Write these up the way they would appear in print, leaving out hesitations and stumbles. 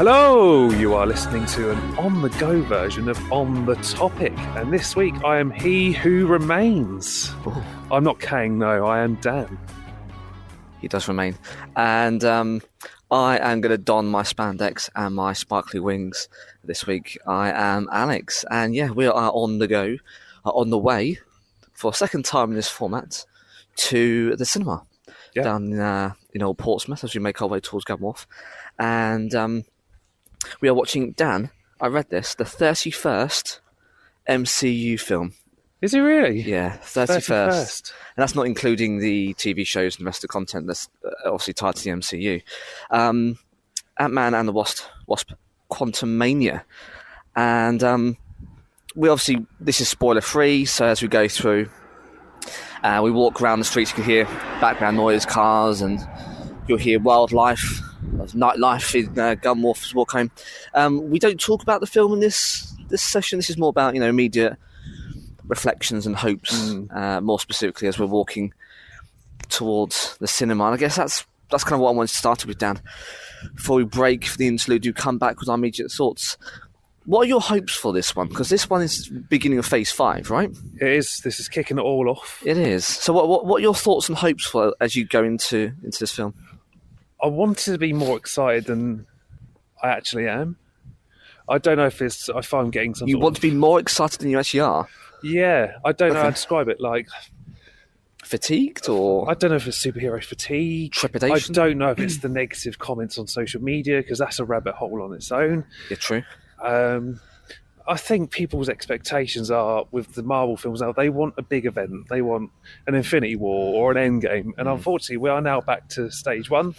Hello, you are listening to an on-the-go version of On the Topic, and this week I am he who remains. Ooh. I'm not Kang, no, I am Dan. He does remain. And I am going to don my spandex and my sparkly wings this week. I am Alex, and yeah, we are on the go, on the way, for a second time in this format, to the cinema down in Old Portsmouth as we make our way towards Gunwharf. And we are watching, Dan, I read this, the 31st MCU film. Is he really? Yeah, 31st. And that's not including the TV shows and the rest of the content that's obviously tied to the MCU. Ant-Man and the Wasp, Quantumania. And we obviously, this is spoiler-free, so as we go through, we walk around the streets, you can hear background noise, cars, and you'll hear wildlife, nightlife in Gunwharf as we walk home. We don't talk about the film in this session. This is more about, immediate reflections and hopes, more specifically as we're walking towards the cinema. And I guess that's kind of what I wanted to start with, Dan. Before we break for the interlude, do come back with our immediate thoughts. What are your hopes for this one? Because this one is beginning of Phase 5, right? It is. This is kicking it all off. It is. So what are your thoughts and hopes for as you go into this film? I wanted to be more excited than I actually am. I don't know if I'm getting some. You want to be more excited than you actually are? Yeah, I don't know how to describe it. Like fatigued, or I don't know if it's superhero fatigue, trepidation. I don't know if it's the negative comments on social media, because that's a rabbit hole on its own. Yeah, true. I think people's expectations are, with the Marvel films now, they want a big event. They want an Infinity War or an Endgame, and unfortunately, we are now back to stage one,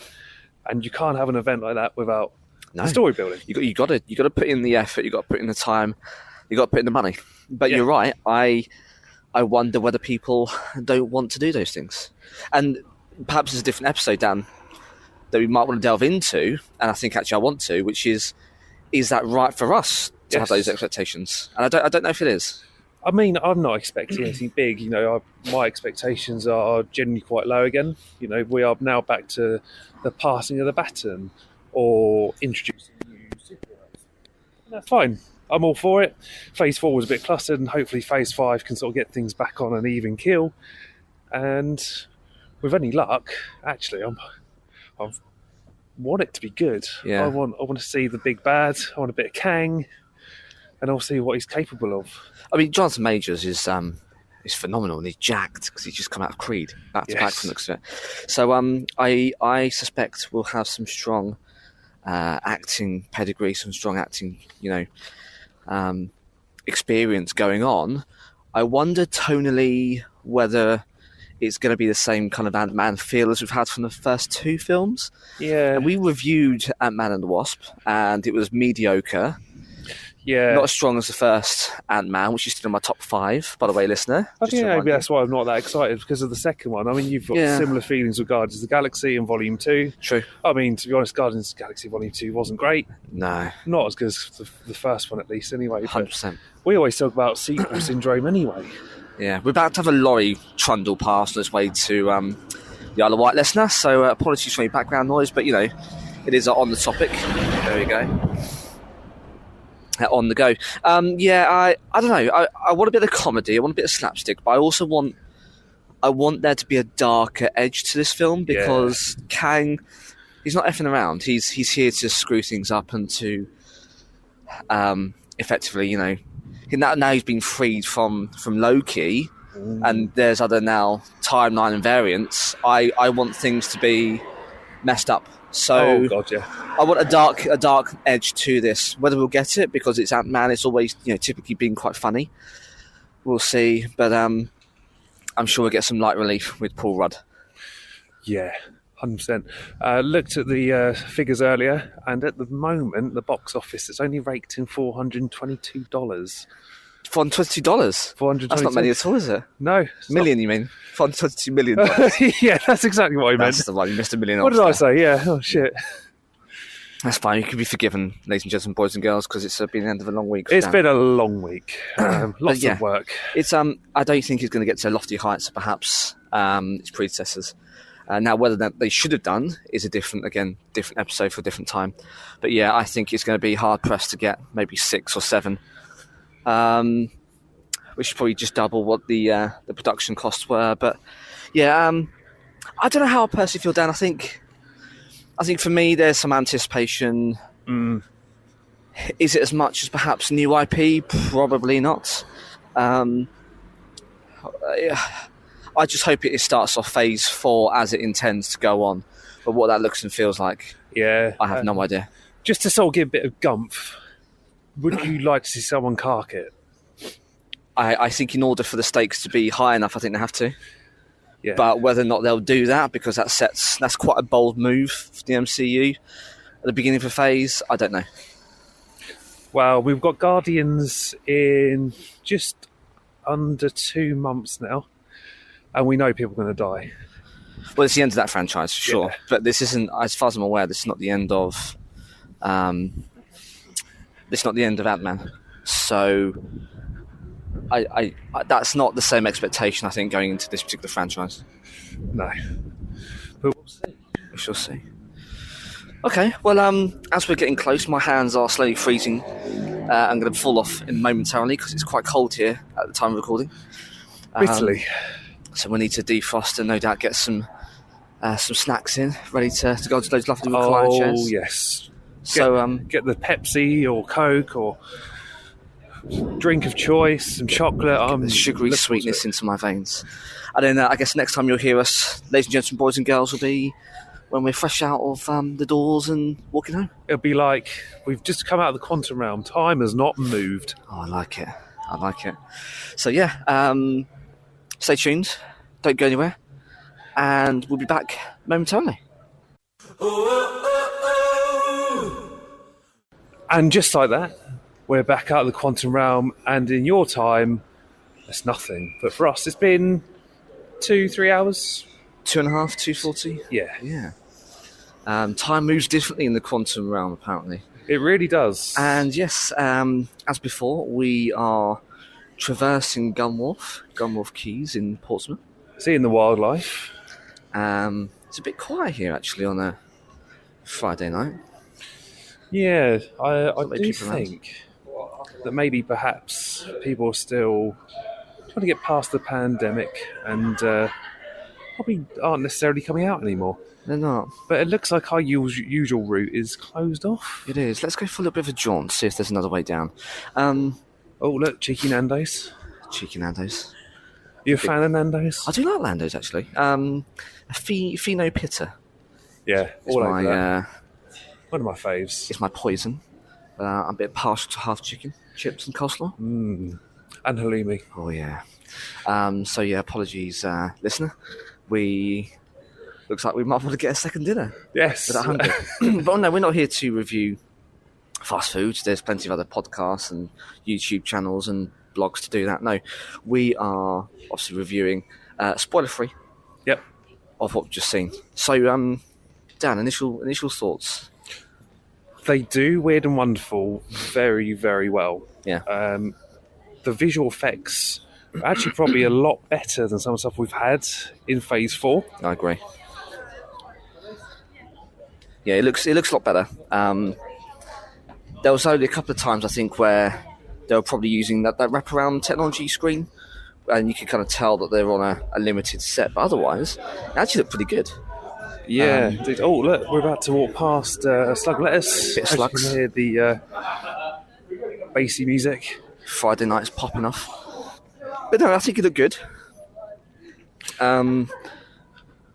and you can't have an event like that without the story building. You got to put in the effort. You got to put in the time. You got to put in the money. But You're right. I wonder whether people don't want to do those things. And perhaps it's a different episode, Dan, that we might want to delve into, and I think actually I want to, which is that right for us to have those expectations? And I don't know if it is. I mean, I'm not expecting anything big. My expectations are generally quite low again. We are now back to the passing of the baton or introducing new superheroes. And that's fine. I'm all for it. Phase 4 was a bit clustered, and hopefully Phase 5 can sort of get things back on an even keel. And with any luck, actually, I want it to be good. Yeah. I want to see the big bad. I want a bit of Kang, and I'll see what he's capable of. I mean, Jonathan Majors is phenomenal, and he's jacked because he's just come out of Creed back to back from the looks of it. So I suspect we'll have some strong acting pedigree, some strong acting, experience going on. I wonder tonally whether it's going to be the same kind of Ant-Man feel as we've had from the first two films. Yeah. And we reviewed Ant-Man and the Wasp, and it was mediocre. Yeah. Not as strong as the first Ant-Man, which is still in my top 5, by the way, listener. I think maybe that's why I'm not that excited, because of the second one. I mean, you've got similar feelings with Guardians of the Galaxy in Volume 2. True. I mean, to be honest, Guardians of the Galaxy Volume 2 wasn't great. No. Not as good as the first one, at least, anyway. 100%. We always talk about sequel syndrome anyway. Yeah, we're about to have a lorry trundle past on its way to the Isle of Wight, listener, so apologies for any background noise, but, it is on the topic. There we go. On the go. I don't know. I want a bit of comedy. I want a bit of slapstick, but I also want there to be a darker edge to this film, because Kang, he's not effing around. He's here to screw things up and to effectively, now he's been freed from Loki, and there's other now timeline and variants. I want things to be messed up. So I want a dark edge to this. Whether we'll get it, because it's Ant-Man, it's always typically been quite funny. We'll see, but I'm sure we'll get some light relief with Paul Rudd. Yeah, 100%. Looked at the figures earlier, and at the moment, the box office is only raked in $422. $422? That's not many at all, is it? No. Million, you mean? $422 million. Yeah, that's exactly what I meant. That's the one. You missed $1 million. What did I say? Yeah. Oh, shit. That's fine. You can be forgiven, ladies and gentlemen, boys and girls, because it's been the end of a long week. It's been a long week. Lots of work. It's I don't think it's going to get to lofty heights, perhaps its predecessors. Now, whether that they should have done is a different episode for a different time. But yeah, I think it's going to be hard pressed to get maybe 6 or 7, which is probably just double what the production costs were. But yeah, I don't know how I personally feel, Dan. I think for me, there's some anticipation. Is it as much as perhaps new IP? Probably not. I just hope it starts off phase 4 as it intends to go on. But what that looks and feels like, I have no idea. Just to sort of give a bit of gumph, would you like to see someone cark it? I think in order for the stakes to be high enough, I think they have to. Yeah. But whether or not they'll do that, because that's quite a bold move for the MCU at the beginning of a phase, I don't know. Well, we've got Guardians in just under 2 months now, and we know people are going to die. Well, it's the end of that franchise for sure. Yeah. But this isn't, as far as I'm aware, this is not the end of. It's not the end of Ant-Man. So, I that's not the same expectation I think going into this particular franchise. No, but we'll see. We shall see. Okay, well, as we're getting close, my hands are slowly freezing. I'm going to fall off in momentarily because it's quite cold here at the time of recording. Bitterly. So we need to defrost and no doubt get some snacks in, ready to go to those lovely recliner chairs. Oh yes. Get the Pepsi or Coke or drink of choice, some chocolate. The sugary sweetness into my veins. And then I guess next time you'll hear us, ladies and gentlemen, boys and girls, will be when we're fresh out of the doors and walking home. It'll be like we've just come out of the quantum realm. Time has not moved. Oh, I like it. So yeah, stay tuned. Don't go anywhere. And we'll be back momentarily. And just like that, we're back out of the quantum realm. And in your time, it's nothing. But for us, it's been 2-3 hours. 2.5, 2:40. Yeah. Time moves differently in the quantum realm, apparently. It really does. And yes, as before, we are traversing Gunwharf Quays in Portsmouth. Seeing the wildlife. It's a bit quiet here, actually, on a Friday night. Yeah, I do think that maybe perhaps people are still trying to get past the pandemic and probably aren't necessarily coming out anymore. They're not. But it looks like our usual route is closed off. It is. Let's go for a little bit of a jaunt, see if there's another way down. Oh, look, Cheeky Nando's. Cheeky Nando's. You a fan of Nando's? I do like Nando's, actually. Fino Pitta. Yeah, all over that. One of my faves. It's my poison. I'm a bit partial to half chicken, chips and coleslaw. And halloumi. Oh, yeah. So, yeah, apologies, listener. Looks like we might want to get a second dinner. Yes. For that hunger. But no, we're not here to review fast food. There's plenty of other podcasts and YouTube channels and blogs to do that. No, we are obviously reviewing, spoiler-free, of what we've just seen. So, Dan, initial thoughts? They do Weird and Wonderful very, very well. Yeah. The visual effects are actually probably a lot better than some of the stuff we've had in Phase 4. I agree. Yeah, it looks a lot better. There was only a couple of times, I think, where they were probably using that wraparound technology screen, and you could kind of tell that they were on a limited set. But otherwise, it actually looked pretty good. Yeah. Oh, look, we're about to walk past a slug lettuce. Bit of slugs. You can hear the bassy music. Friday night's popping off. But no, I think it looked good. A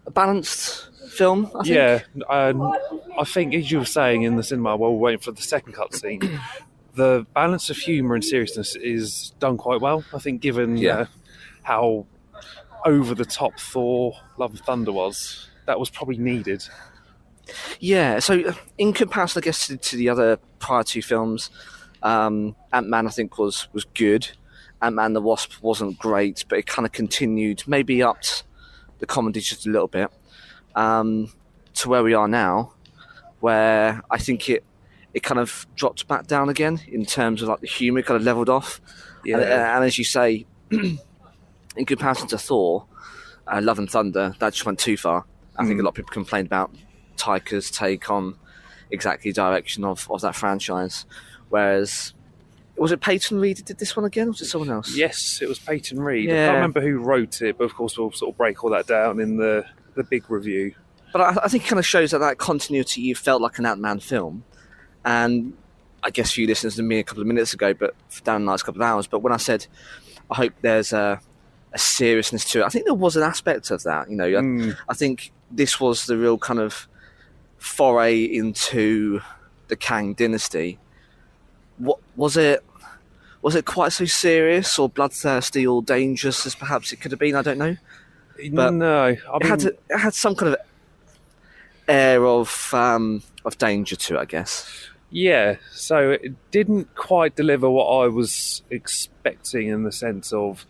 balanced film, I think. Yeah, I think, as you were saying in the cinema while we're waiting for the second cutscene, the balance of humour and seriousness is done quite well. I think, given how over the top Thor: Love and Thunder was, that was probably needed. Yeah. So, in comparison, I guess to the other prior two films, Ant-Man, I think, was good. Ant-Man and the Wasp wasn't great, but it kind of continued, maybe upped the comedy just a little bit, to where we are now, where I think it kind of dropped back down again in terms of like the humour, kind of levelled off. Yeah. And as you say, in comparison to Thor, Love and Thunder, that just went too far. I think a lot of people complained about Taika's take on exactly the direction of that franchise. Whereas, was it Peyton Reed that did this one again, or was it someone else? Yes, it was Peyton Reed. Yeah. I can't remember who wrote it, but of course we'll sort of break all that down in the big review. But I think it kind of shows that continuity, you felt like an Ant-Man film. And I guess you listened to me a couple of minutes ago, but down the last couple of hours. But when I said, I hope there's a seriousness to it, I think there was an aspect of that. I think this was the real kind of foray into the Kang dynasty. What was it? Was it quite so serious or bloodthirsty or dangerous as perhaps it could have been? I don't know. But no, it had some kind of air of danger to it, I guess. Yeah, so it didn't quite deliver what I was expecting in the sense of,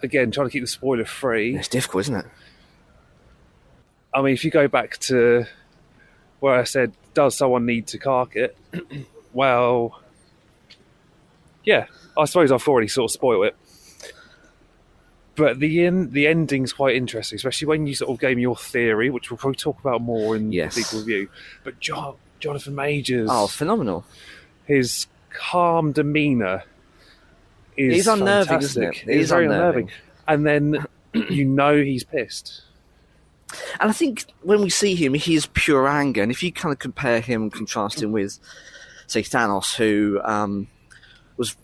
again, trying to keep the spoiler free. It's difficult, isn't it? I mean, if you go back to where I said, does someone need to cark it? Well, yeah, I suppose I've already sort of spoiled it. But the ending's quite interesting, especially when you sort of gave me your theory, which we'll probably talk about more in the big review. But Jonathan Majors... Oh, phenomenal. His calm demeanour is He's unnerving, fantastic. isn't it? He's very unnerving. And then he's pissed. And I think when we see him, he is pure anger. And if you kind of compare him and contrast him with, say, Thanos, who was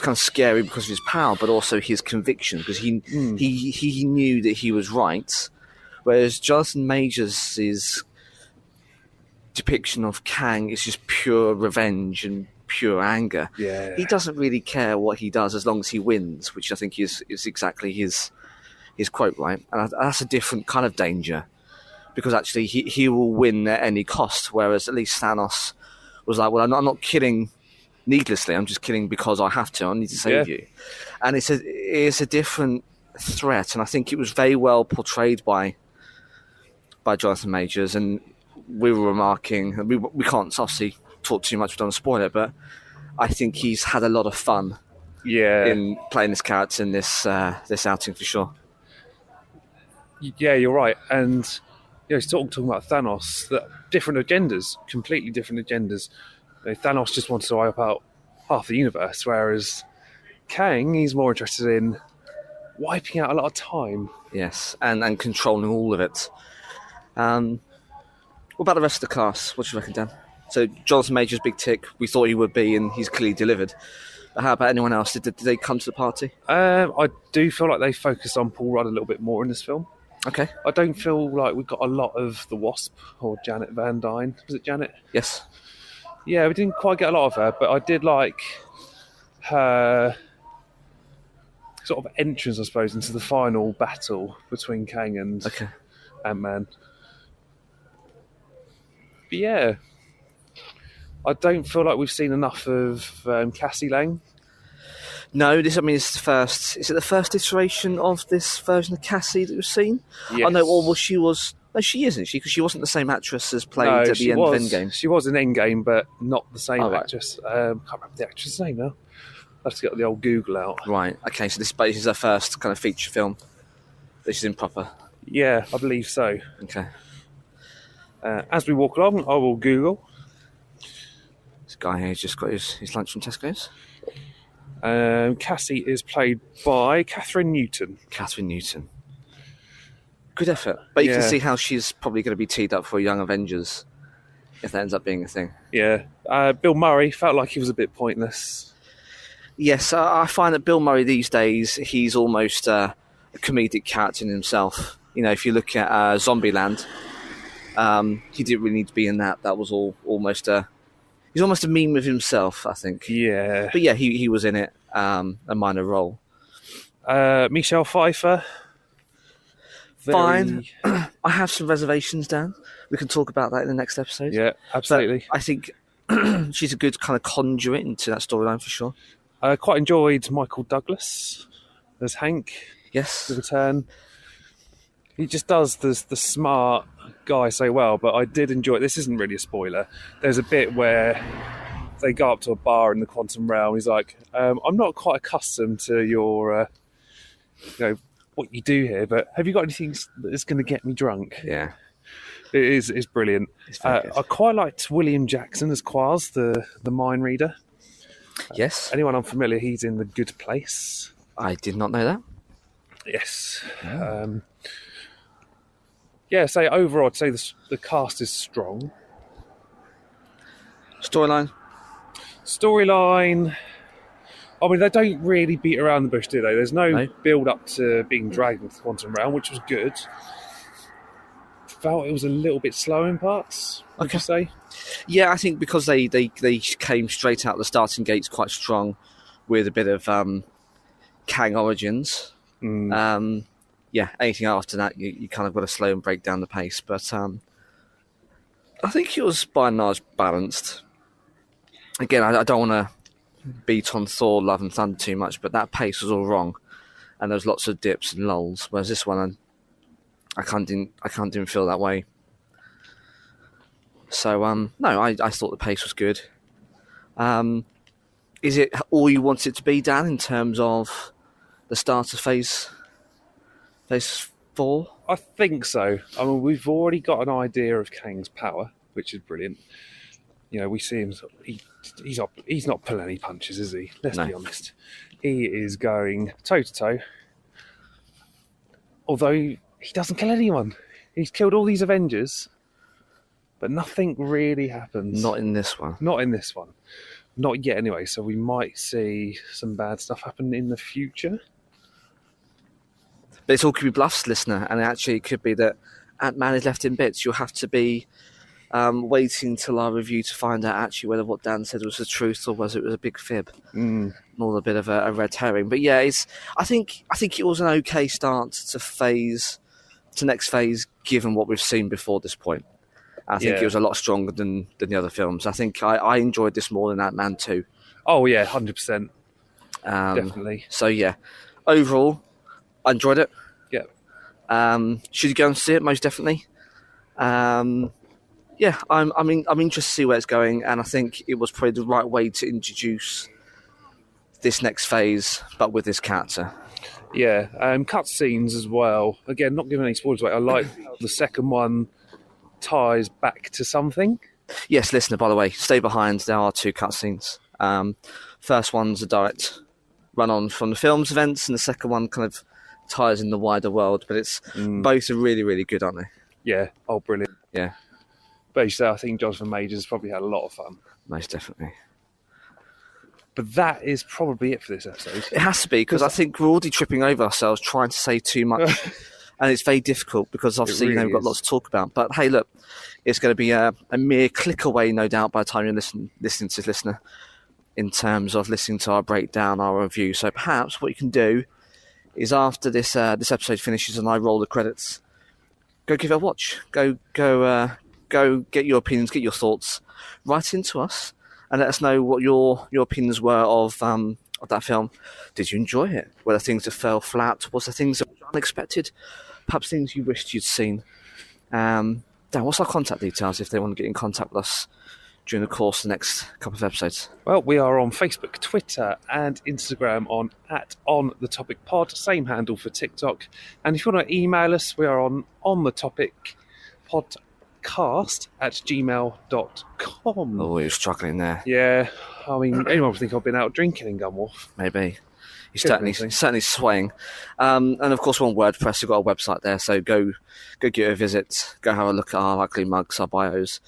kind of scary because of his power, but also his conviction, because he knew that he was right. Whereas Jonathan Majors' depiction of Kang is just pure revenge and pure anger. Yeah. He doesn't really care what he does as long as he wins, which I think is exactly his quote, right? And that's a different kind of danger, because actually he will win at any cost, whereas at least Thanos was like, well, I'm not killing needlessly, I'm just killing because I have to. I need to save you. And it's a different threat, and I think it was very well portrayed by Jonathan Majors. And we were remarking, we can't obviously talk too much, we don't want to spoil it, but I think he's had a lot of fun in playing this character in this outing for sure. Yeah, you're right. And he's talking about Thanos, that different agendas, completely different agendas. Thanos just wants to wipe out half the universe, whereas Kang, he's more interested in wiping out a lot of time. Yes, and controlling all of it. What about the rest of the cast? What do you reckon, Dan? So Jonathan Majors, big tick. We thought he would be, and he's clearly delivered. But how about anyone else? Did they come to the party? I do feel like they focused on Paul Rudd a little bit more in this film. Okay. I don't feel like we got a lot of the Wasp or Janet Van Dyne. Was it Janet? Yes. Yeah, we didn't quite get a lot of her, but I did like her sort of entrance, I suppose, into the final battle between Kang and Ant-Man. But yeah, I don't feel like we've seen enough of Cassie Lang. No, it's the first. Is it the first iteration of this version of Cassie that we've seen? Yes. Oh no, or she was. No, she isn't. Because she wasn't the same actress as played at the end of Endgame. She was in Endgame, but not the same actress. Can't remember the actress' name now. I have to get the old Google out. Right. Okay. So this is her first kind of feature film that she's in proper. Yeah, I believe so. Okay. As we walk along, I will Google. This guy here has just got his lunch from Tesco's. Cassie is played by Catherine Newton. Good effort. But you can see how she's probably going to be teed up for Young Avengers if that ends up being a thing. Yeah. Bill Murray felt like he was a bit pointless. Yes, I find that Bill Murray these days, he's almost a comedic character in himself. If you look at Zombieland, he didn't really need to be in that. That was almost he's almost a meme of himself, I think. Yeah. But yeah, he was in it, a minor role. Michelle Pfeiffer. Fine. I have some reservations, Dan. We can talk about that in the next episode. Yeah, absolutely. But I think she's a good kind of conduit into that storyline for sure. I quite enjoyed Michael Douglas as Hank. Yes. The return. He just does the smart guy so well, but I did enjoy it. This isn't really a spoiler. There's a bit where they go up to a bar in the quantum realm. He's like, I'm not quite accustomed to your what you do here, but have you got anything that's going to get me drunk? Yeah. It's brilliant. It's very good. I quite liked William Jackson as Quaz, the mind reader. Yes. Anyone unfamiliar, he's in The Good Place. I did not know that. Yes. Oh. Yeah, so overall, I'd say the cast is strong. Storyline? Storyline, I mean, they don't really beat around the bush, do they? There's no build-up to being dragged into the quantum realm, which was good. Felt it was a little bit slow in parts, would you say? Yeah, I think because they came straight out the starting gates quite strong with a bit of Kang origins. Yeah, anything after that, you kind of got to slow and break down the pace. But I think it was by and large balanced. Again, I don't want to beat on Thor, Love and Thunder too much, but that pace was all wrong. And there was lots of dips and lulls, whereas this one, I didn't feel that way. So, no, I thought the pace was good. Is it all you want it to be, Dan, in terms of the start of phase 4? I think so. I mean, we've already got an idea of Kang's power, which is brilliant. You know, we see him. He's not pulling any punches, is he? Let's be honest. He is going toe to toe. Although he doesn't kill anyone, he's killed all these Avengers, but nothing really happens. Not in this one. Not in this one. Not yet, anyway. So we might see some bad stuff happen in the future. But it's all could be bluffs, listener, and actually it could be that Ant-Man is left in bits. You'll have to be waiting till our review to find out actually whether what Dan said was the truth or whether it was a big fib. More a bit of a red herring. But yeah, I think it was an okay start to next phase, given what we've seen before this point. I think it was a lot stronger than the other films. I think I enjoyed this more than Ant-Man 2. Oh yeah, 100%. Definitely. So yeah, overall, I enjoyed it. Yeah. Should you go and see it? Most definitely. Yeah, I'm interested to see where it's going, and I think it was probably the right way to introduce this next phase, but with this character. Yeah, cutscenes as well. Again, not giving any spoilers away. I like how the second one ties back to something. Yes, listener, by the way, stay behind. There are 2 cutscenes. First one's a direct run-on from the film's events, and the second one kind of ties in the wider world, but it's both are really, really good, aren't they? Yeah, brilliant. Yeah. But you say, I think Jonathan Majors probably had a lot of fun. Most definitely. But that is probably it for this episode. It has to be, because I think we're already tripping over ourselves trying to say too much. And it's very difficult, because obviously we've got lots to talk about. But hey, look, it's going to be a mere click away, no doubt, by the time you're listening to this, listener, in terms of listening to our breakdown, our review. So perhaps what you can do is after this episode finishes and I roll the credits, go give it a watch. Go get your opinions, get your thoughts, write into us, and let us know what your opinions were of that film. Did you enjoy it? Were there things that fell flat? Was there things that were unexpected? Perhaps things you wished you'd seen? Dan, what's our contact details if they want to get in contact with us during the course of the next couple of episodes? Well, we are on Facebook, Twitter, and Instagram on @OnTheTopicPod. Same handle for TikTok. And if you want to email us, we are on thetopicpodcast@gmail.com. Oh, you're struggling there. Yeah, I mean, anyone would think I've been out drinking in Gunwharf. Maybe. He's certainly swaying. And of course, we're on WordPress. We've got a website there, so go give it a visit. Go have a look at our ugly mugs, our bios.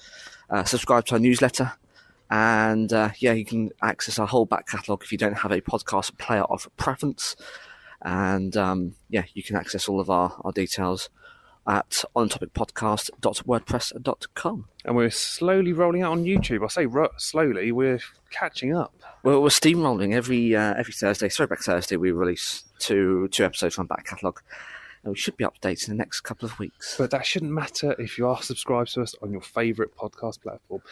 Subscribe to our newsletter. And you can access our whole back catalogue if you don't have a podcast player of preference. And you can access all of our details at ontopicpodcast.wordpress.com. And we're slowly rolling out on YouTube. I say slowly, we're catching up. Well, we're steamrolling every Thursday. Throwback Thursday, we release two episodes from our back catalogue. And we should be updated in the next couple of weeks. But that shouldn't matter if you are subscribed to us on your favourite podcast platform.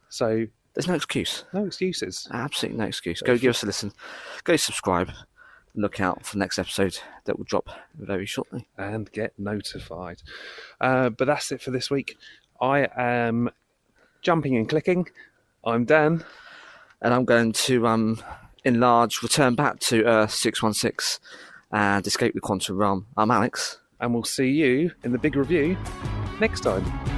So there's no excuse. No excuses. Absolutely no excuse. Go give us a listen. Go subscribe. Look out for the next episode that will drop very shortly. And get notified. But that's it for this week. I am jumping and clicking. I'm Dan. And I'm going to return back to Earth 616 and escape the quantum realm. I'm Alex. And we'll see you in the big review next time.